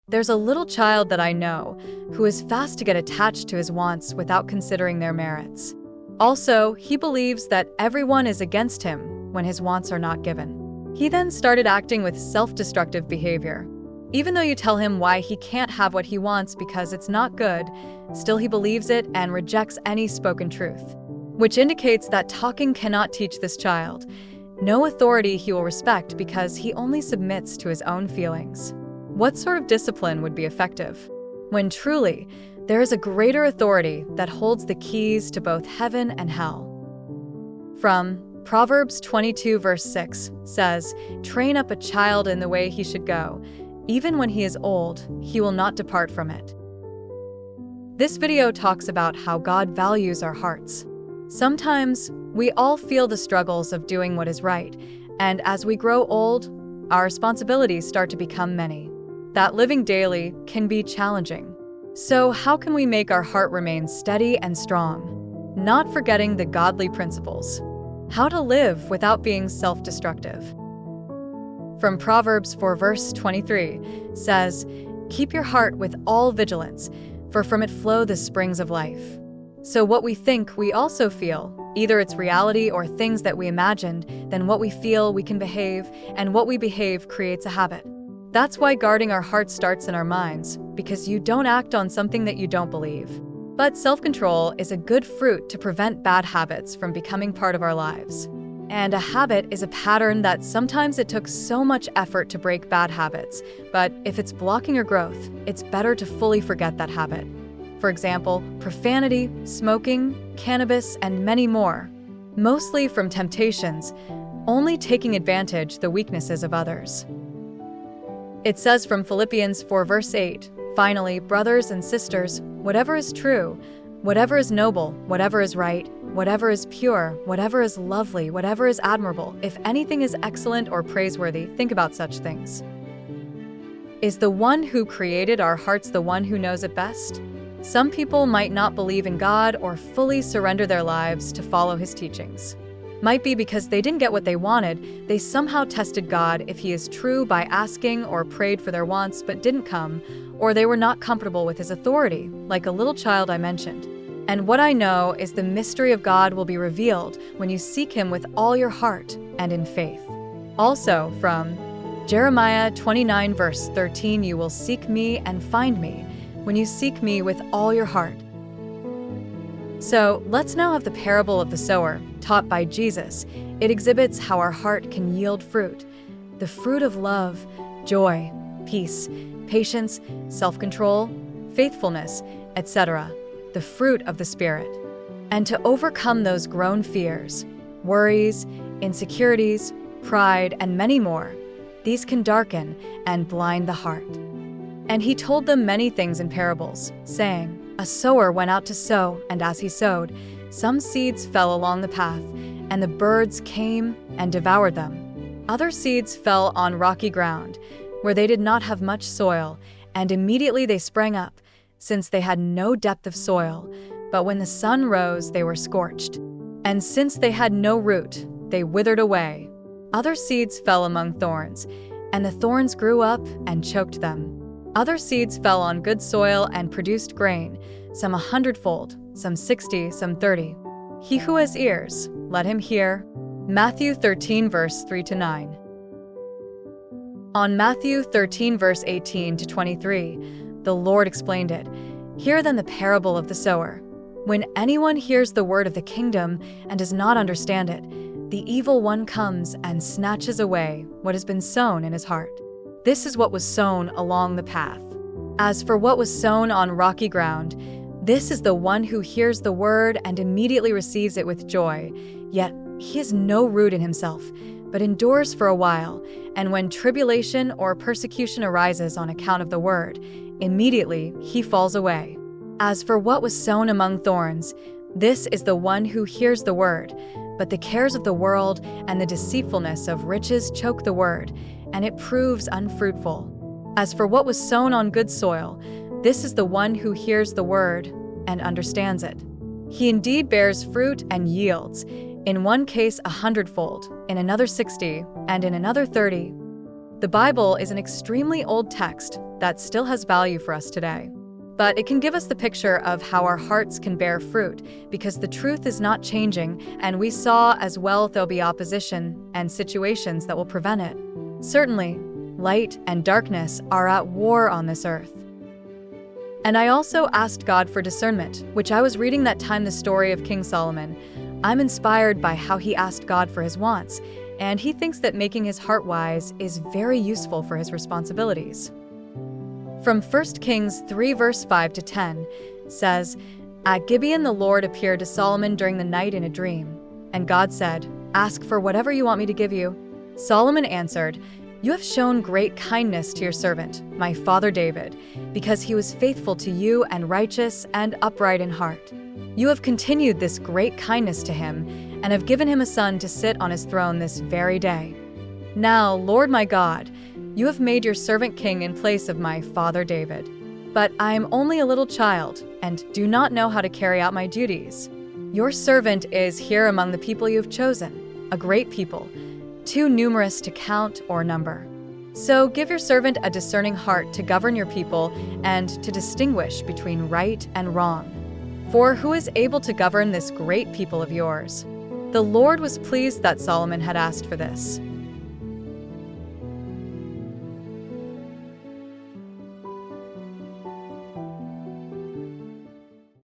There's a little child that I know who is fast to get attached to his wants without considering their merits. Also, he believes that everyone is against him when his wants are not given. He then started acting with self-destructive behavior. Even though you tell him why he can't have what he wants because it's not good, still he believes it and rejects any spoken truth, which indicates that talking cannot teach this child. No authority he will respect because he only submits to his own feelings. What sort of discipline would be effective? When truly, there is a greater authority that holds the keys to both heaven and hell. From Proverbs 22 verse 6 says, "Train up a child in the way he should go. Even when he is old, he will not depart from it." This video talks about how God values our hearts. Sometimes, we all feel the struggles of doing what is right, and as we grow old, our responsibilities start to become many. That living daily can be challenging. So how can we make our heart remain steady and strong, not forgetting the godly principles? How to live without being self-destructive. From Proverbs 4 verse 23 says, "Keep your heart with all vigilance, for from it flow the springs of life." So what we think, we also feel. Either it's reality or things that we imagined, then what we feel, we can behave, and what we behave creates a habit. That's why guarding our heart starts in our minds, because you don't act on something that you don't believe. But self-control is a good fruit to prevent bad habits from becoming part of our lives. And a habit is a pattern that sometimes it took so much effort to break bad habits, but if it's blocking your growth, it's better to fully forget that habit. For example, profanity, smoking, cannabis, and many more. Mostly from temptations, only taking advantage the weaknesses of others. It says from Philippians 4 verse 8, "Finally, brothers and sisters, whatever is true, whatever is noble, whatever is right, whatever is pure, whatever is lovely, whatever is admirable, if anything is excellent or praiseworthy, think about such things." Is the one who created our hearts the one who knows it best? Some people might not believe in God or fully surrender their lives to follow his teachings. Might be because they didn't get what they wanted, they somehow tested God if he is true by asking or prayed for their wants but didn't come, or they were not comfortable with his authority, like a little child I mentioned. And what I know is the mystery of God will be revealed when you seek him with all your heart and in faith. Also from Jeremiah 29 verse 13, "You will seek me and find me when you seek me with all your heart." So let's now have the parable of the sower, taught by Jesus. It exhibits how our heart can yield fruit. The fruit of love, joy, peace, patience, self-control, faithfulness, etc. The fruit of the Spirit. And to overcome those grown fears, worries, insecurities, pride, and many more, these can darken and blind the heart. And he told them many things in parables, saying, "A sower went out to sow, and as he sowed, some seeds fell along the path, and the birds came and devoured them. Other seeds fell on rocky ground, where they did not have much soil, and immediately they sprang up, since they had no depth of soil. But when the sun rose, they were scorched. And since they had no root, they withered away. Other seeds fell among thorns, and the thorns grew up and choked them. Other seeds fell on good soil and produced grain, some 100-fold, some 60, some 30. He who has ears, let him hear." Matthew 13 verse 3-9. On Matthew 13 verse 18 to 23, the Lord explained it. "Hear then the parable of the sower. When anyone hears the word of the kingdom and does not understand it, the evil one comes and snatches away what has been sown in his heart. This is what was sown along the path. As for what was sown on rocky ground, this is the one who hears the word and immediately receives it with joy, yet he has no root in himself, but endures for a while, and when tribulation or persecution arises on account of the word, immediately he falls away. As for what was sown among thorns, this is the one who hears the word, but the cares of the world and the deceitfulness of riches choke the word, and it proves unfruitful. As for what was sown on good soil, this is the one who hears the word and understands it. He indeed bears fruit and yields, in one case 100-fold, in another 60, and in another 30. The Bible is an extremely old text that still has value for us today. But it can give us the picture of how our hearts can bear fruit, because the truth is not changing, and we saw as well there'll be opposition and situations that will prevent it. Certainly, light and darkness are at war on this earth. And I also asked God for discernment, which I was reading that time the story of King Solomon. I'm inspired by how he asked God for his wants, and he thinks that making his heart wise is very useful for his responsibilities. From 1 Kings 3 verse 5 to 10 says, "At Gibeon the Lord appeared to Solomon during the night in a dream, and God said, 'Ask for whatever you want me to give you.' Solomon answered, 'You have shown great kindness to your servant, my father David, because he was faithful to you and righteous and upright in heart. You have continued this great kindness to him, and have given him a son to sit on his throne this very day. Now, Lord my God, you have made your servant king in place of my father David. But I am only a little child, and do not know how to carry out my duties. Your servant is here among the people you have chosen, a great people, too numerous to count or number. So give your servant a discerning heart to govern your people and to distinguish between right and wrong. For who is able to govern this great people of yours?' The Lord was pleased that Solomon had asked for this.